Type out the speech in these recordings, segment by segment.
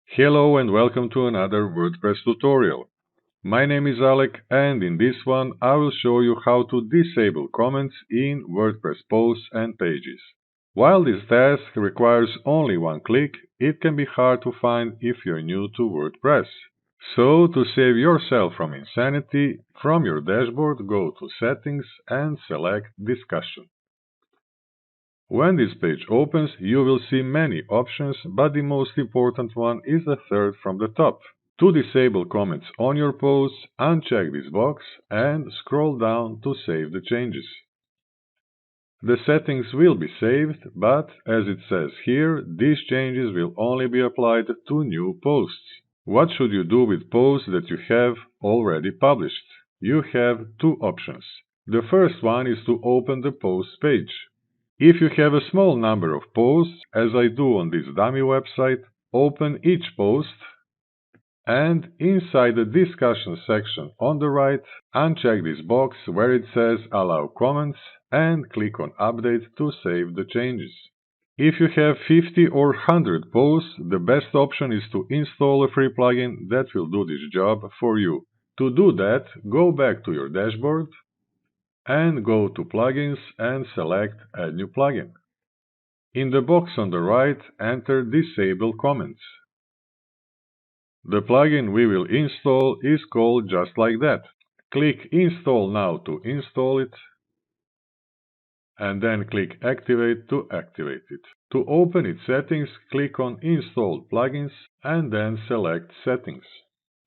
Hello and welcome to another WordPress tutorial. My name is Alek and in this one I will show you how to disable comments in WordPress Posts and Pages. While this task requires only one click, it can be hard to find if you're new to WordPress. So to save yourself from insanity, from your dashboard go to Settings and select Discussion. When this page opens, you will see many options, but the most important one is the third from the top. To disable comments on your posts, uncheck this box and scroll down to save the changes. The settings will be saved, but as it says here, these changes will only be applied to new posts. What should you do with posts that you have already published? You have two options. The first one is to open the post page. If you have a small number of posts, as I do on this dummy website, open each post and inside the discussion section on the right, uncheck this box where it says Allow comments and click on Update to save the changes. If you have 50 or 100 posts, the best option is to install a free plugin that will do this job for you. To do that, go back to your dashboard and go to Plugins and select Add New Plugin. In the box on the right, enter Disable Comments. The plugin we will install is called just like that. Click Install Now to install it, and then click Activate to activate it. To open its settings, click on Installed Plugins and then select Settings.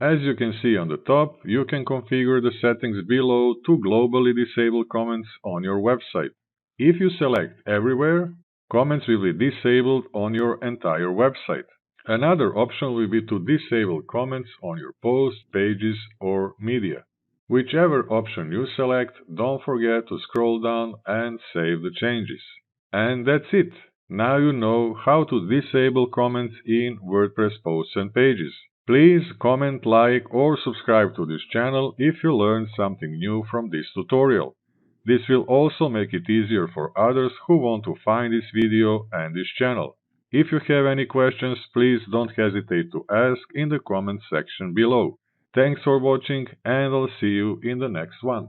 As you can see on the top, you can configure the settings below to globally disable comments on your website. If you select Everywhere, comments will be disabled on your entire website. Another option will be to disable comments on your posts, pages, or media. Whichever option you select, don't forget to scroll down and save the changes. And that's it! Now you know how to disable comments in WordPress Posts and Pages. Please comment, like, or subscribe to this channel if you learned something new from this tutorial. This will also make it easier for others who want to find this video and this channel. If you have any questions, please don't hesitate to ask in the comment section below. Thanks for watching and I'll see you in the next one.